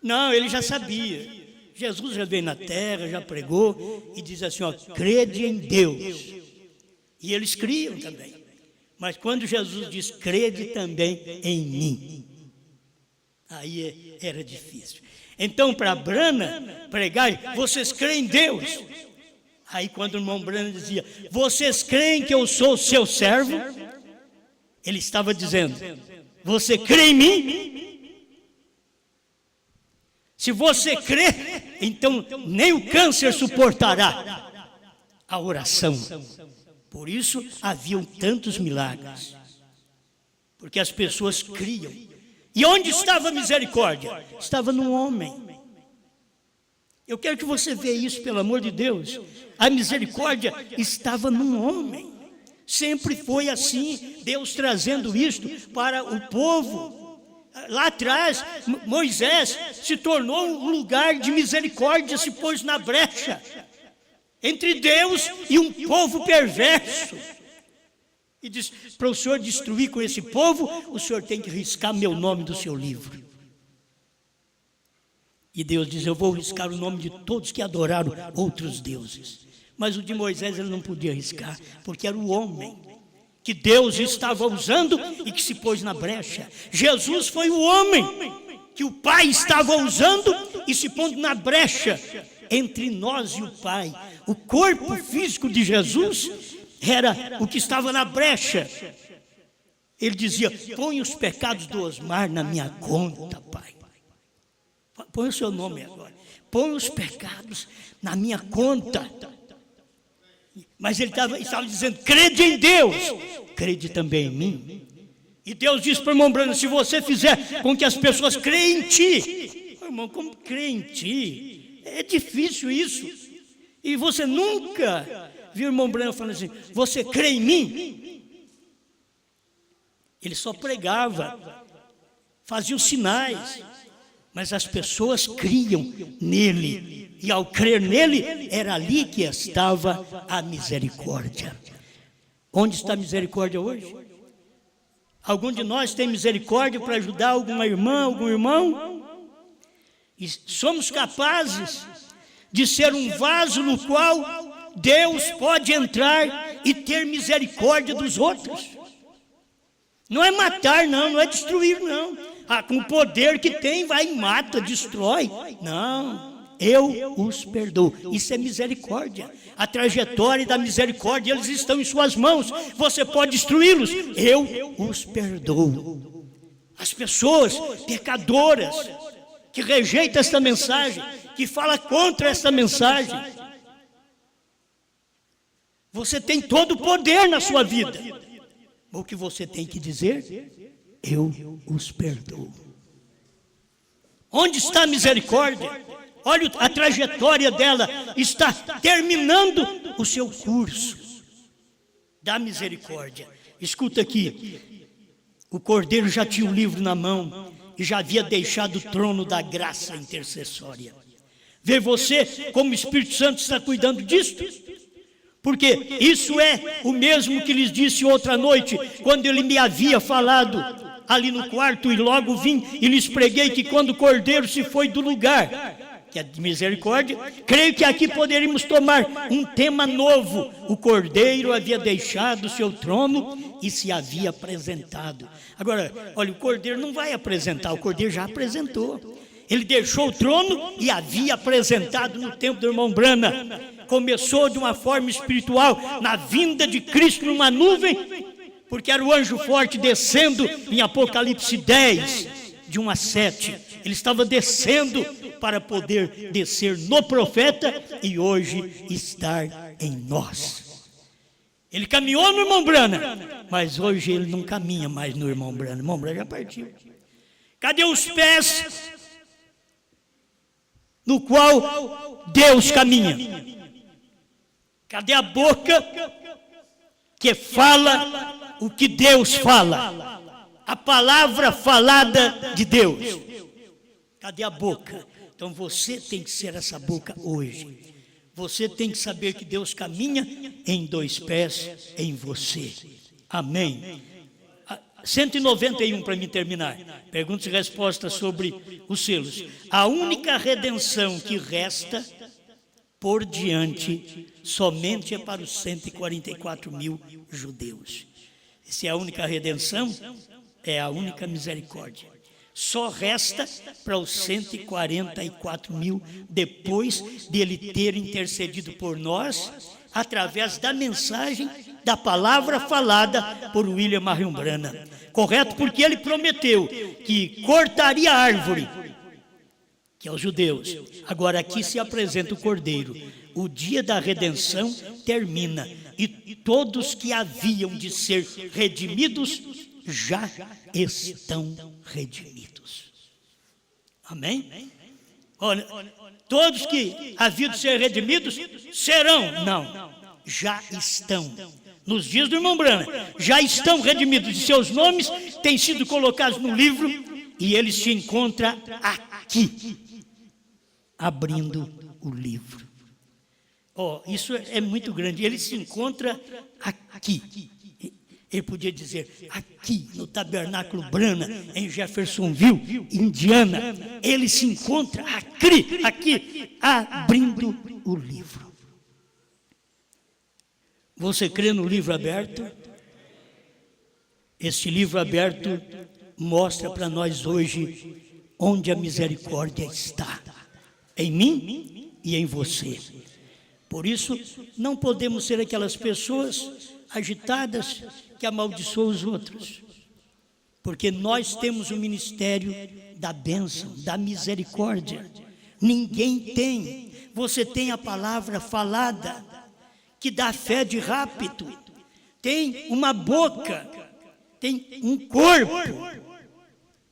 [SPEAKER 2] Não, ele já sabia. Jesus já veio na terra, já pregou e diz assim: ó, crede em Deus. E eles criam também. Mas quando Jesus diz: crede também em mim, aí era difícil. Então, para Brana pregar: vocês creem em Deus. Aí quando o irmão Brana dizia: vocês creem que eu sou seu servo? Ele estava dizendo: você crê em mim? Se você crê, então nem o câncer suportará a oração. Por isso haviam tantos milagres, porque as pessoas criam. E onde estava a misericórdia? Estava no homem. Eu quero que você veja isso, pelo amor de Deus. A misericórdia estava no homem. Sempre foi assim, Deus trazendo isto para o povo. Lá atrás, Moisés se tornou um lugar de misericórdia, se pôs na brecha entre Deus e um povo perverso. E diz: para o Senhor destruir com esse povo, o Senhor tem que riscar meu nome do seu livro. E Deus diz: eu vou riscar o nome de todos que adoraram outros deuses. Mas o de Moisés ele não podia arriscar, porque era o homem que Deus estava usando e que se pôs na brecha. Jesus foi o homem que o Pai estava usando e se pondo na brecha entre nós e o Pai. O corpo físico de Jesus era o que estava na brecha. Ele dizia: põe os pecados do Osmar na minha conta, Pai. Põe o seu nome agora. Põe os pecados na minha conta. Mas ele estava dizendo: crede em Deus, crede também em mim. E Deus disse para o irmão Branham: se você fizer com que as pessoas creem em ti. Irmão, como crer em ti? É difícil isso. E você nunca viu o irmão Branham falando assim: você crê em mim? Ele só pregava, fazia os sinais, mas as pessoas criam nele. E ao crer nele, era ali que estava a misericórdia. Onde está a misericórdia hoje? Algum de nós tem misericórdia para ajudar alguma irmã, algum irmão? E somos capazes de ser um vaso no qual Deus pode entrar e ter misericórdia dos outros. Não é matar, não é destruir, não. Com o poder que tem, vai e mata, destrói. Não. Eu os perdoo. Isso é misericórdia. A trajetória da misericórdia, eles estão em suas mãos. Você pode destruí-los. Eu os perdoo. As pessoas pecadoras que rejeitam esta mensagem, que falam contra esta mensagem, você tem todo o poder na sua vida. O que você tem que dizer? Eu os perdoo. Onde está a misericórdia? Olha a trajetória dela, está terminando o seu curso da misericórdia. Escuta aqui, o Cordeiro já tinha o livro na mão e já havia deixado o trono da graça intercessória. Vê você como o Espírito Santo está cuidando disto? Porque isso é o mesmo que lhes disse outra noite, quando ele me havia falado ali no quarto, e logo vim e lhes preguei que quando o Cordeiro se foi do lugar, que é de misericórdia, creio que aqui poderíamos tomar um tema novo. O Cordeiro havia deixado o seu trono e se havia apresentado. Agora, olha, o Cordeiro não vai apresentar, o Cordeiro já apresentou. Ele deixou o trono e havia apresentado no tempo do irmão Branham. Começou de uma forma espiritual, na vinda de Cristo numa nuvem, porque era o anjo forte descendo em Apocalipse 10, de 1 a 7. Ele estava descendo para poder descer no profeta e hoje estar em nós. Ele caminhou no irmão Branham, mas hoje ele não caminha mais no irmão Branham. O irmão Branham já partiu. Cadê os pés no qual Deus caminha? Cadê a boca que fala o que Deus fala? A palavra falada de Deus. Cadê a boca? Então você tem que ser essa boca hoje. Você tem que saber que Deus caminha em 2 pés em você. Amém. 191 para mim terminar. Perguntas e respostas sobre os selos. A única redenção que resta por diante somente é para os 144 mil judeus. Se é a única redenção, é a única misericórdia. Só resta para os 144 mil, depois de ele ter intercedido por nós, através da mensagem, da palavra falada por William Marion Branham. Correto? Porque ele prometeu que cortaria a árvore, que é os judeus. Agora aqui se apresenta o Cordeiro. O dia da redenção termina e todos que haviam de ser redimidos já estão redimidos. Amém? Olha, todos que haviam de ser redimidos serão, não, já estão. Nos dias do irmão Branham, já estão redimidos e seus nomes têm sido colocados no livro e ele se encontra aqui, abrindo o livro. Isso é muito grande, ele se encontra aqui. Ele podia dizer, aqui no Tabernáculo Branham, em Jeffersonville, Indiana, ele se encontra aqui, abrindo o livro. Você crê no livro aberto? Este livro aberto mostra para nós hoje onde a misericórdia está. Em mim e em você. Por isso, não podemos ser aquelas pessoas agitadas que amaldiçoam os outros. Porque nós temos o ministério da bênção, da misericórdia. Ninguém tem. Você tem a palavra falada, que dá fé de rápido. Tem uma boca, tem um corpo,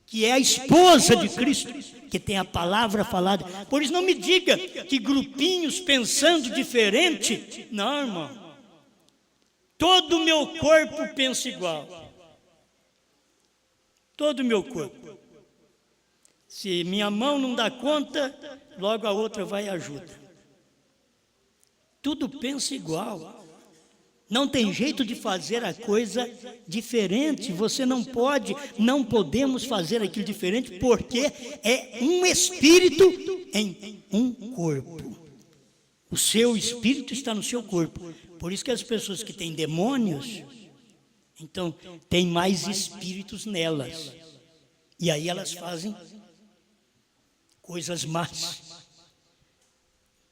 [SPEAKER 2] que é a esposa de Cristo, que tem a palavra falada. Por isso não me diga que grupinhos pensando diferente. Não, irmão. Todo o meu corpo pensa igual. Todo o meu corpo. Se minha mão não dá conta, logo a outra vai e ajuda. Tudo pensa igual. Não tem jeito de fazer a coisa diferente. Você não pode, não podemos fazer aquilo diferente, porque é um espírito em um corpo. O seu espírito está no seu corpo. Por isso que as pessoas que têm demônios, então, tem mais espíritos nelas. E aí elas fazem coisas más.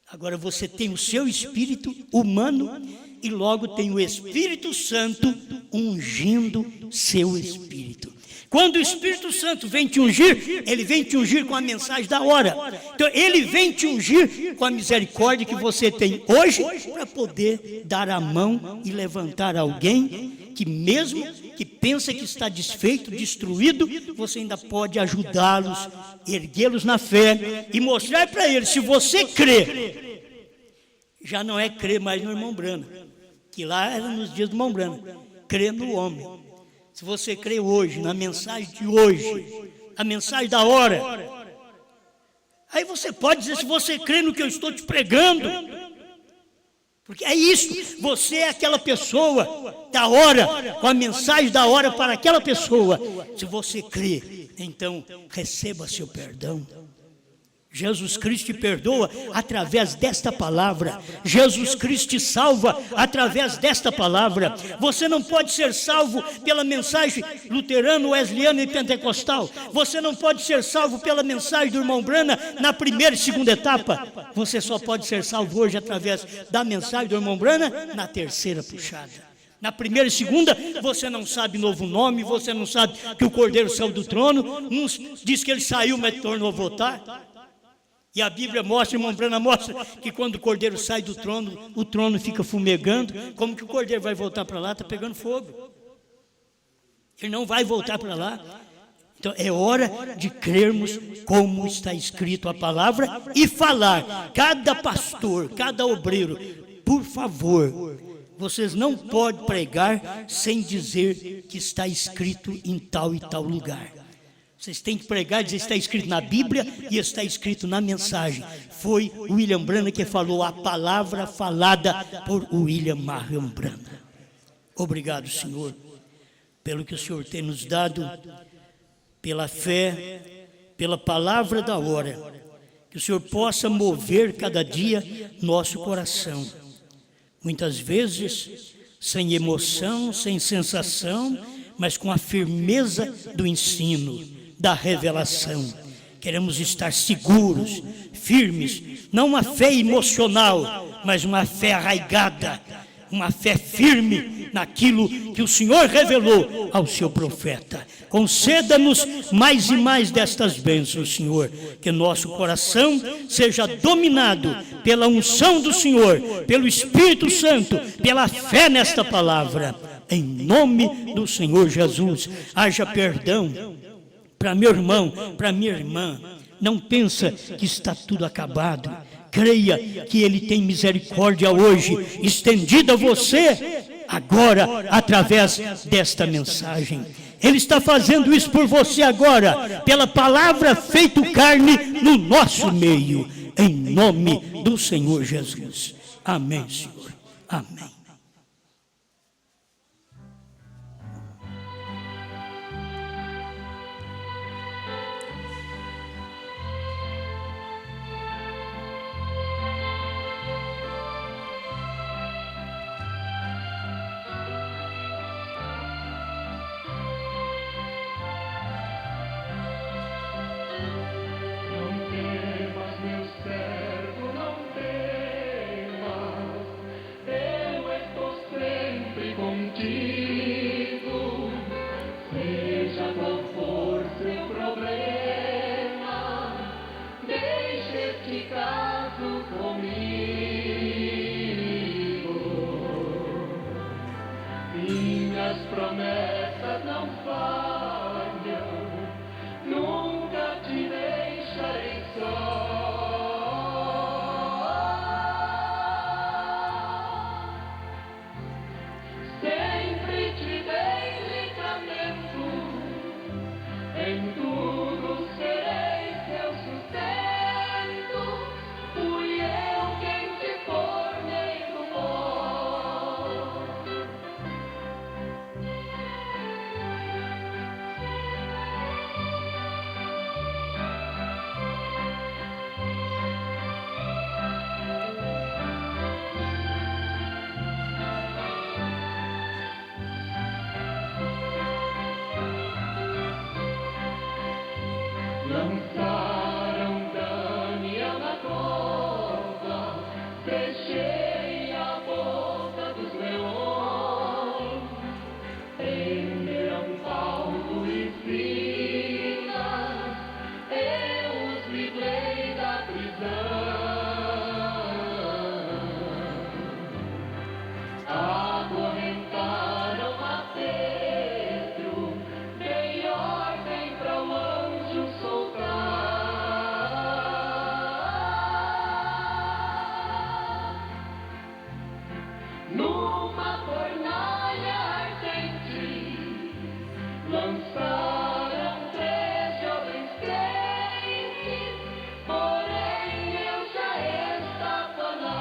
[SPEAKER 2] Agora você tem o seu espírito humano e logo tem o Espírito Santo ungindo seu espírito. Quando o Espírito Santo vem te ungir, ele vem te ungir com a mensagem da hora. Então, ele vem te ungir com a misericórdia que você tem hoje, para poder dar a mão e levantar alguém que mesmo que pensa que está desfeito, destruído, você ainda pode ajudá-los, erguê-los na fé e mostrar para eles, se você crê, já não é crer mais no irmão Brana, que lá era nos dias do irmão Brana, crer no homem. Se você crê hoje, na mensagem de hoje, a mensagem da hora, aí você pode dizer, se você crê no que eu estou te pregando, porque é isso, você é aquela pessoa da hora, com a mensagem da hora para aquela pessoa. Se você crê, então receba seu perdão. Jesus Cristo te perdoa através desta palavra. Jesus Cristo te salva através desta palavra. Você não pode ser salvo pela mensagem luterana, wesleyana e pentecostal. Você não pode ser salvo pela mensagem do irmão Brana na primeira e segunda etapa. Você só pode ser salvo hoje através da mensagem do irmão Brana na terceira puxada. Na primeira e segunda, você não sabe novo nome, você não sabe que o Cordeiro saiu do trono. Uns diz que ele saiu, mas tornou a voltar. E a Bíblia mostra, irmão Brana mostra, que quando o Cordeiro sai do trono, o trono fica fumegando. Como que o Cordeiro vai voltar para lá? Está pegando fogo. Ele não vai voltar para lá. Então é hora de crermos como está escrito a palavra e falar. Cada pastor, cada obreiro, por favor, vocês não podem pregar sem dizer que está escrito em tal e tal lugar. Vocês têm que pregar e dizer, está escrito na Bíblia e está escrito na mensagem. Foi William Brana que falou a palavra falada por William Marion Brana. Obrigado, Senhor, pelo que o Senhor tem nos dado, pela fé, pela palavra da hora. Que o Senhor possa mover cada dia nosso coração. Muitas vezes, sem emoção, sem sensação, mas com a firmeza do ensino, da revelação. Queremos estar seguros, firmes, não uma fé emocional, mas uma fé arraigada, uma fé firme naquilo que o Senhor revelou ao seu profeta. Conceda-nos mais e mais destas bênçãos, Senhor, que nosso coração seja dominado pela unção do Senhor, pelo Espírito Santo, pela fé nesta palavra. Em nome do Senhor Jesus, haja perdão para meu irmão, para minha irmã. Não pensa que está tudo acabado. Creia que Ele tem misericórdia hoje, estendida a você, agora, através desta mensagem. Ele está fazendo isso por você agora, pela palavra feita carne no nosso meio, em nome do Senhor Jesus. Amém, Senhor. Amém.
[SPEAKER 3] numa fornalha ardente, lançaram 3 jovens crentes, porém Deus já estava lá.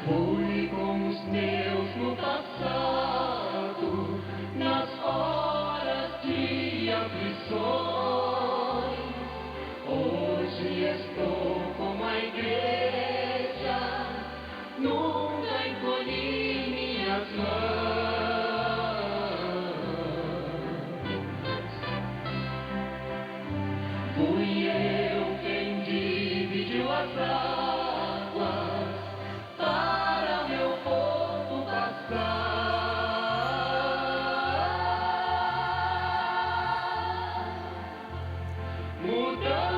[SPEAKER 3] Fui com os meus no passado, nas horas de aflições. Hoje estou com a igreja, nunca encolhi minhas mãos. Fui eu quem dividiu as águas para meu povo passar, mudando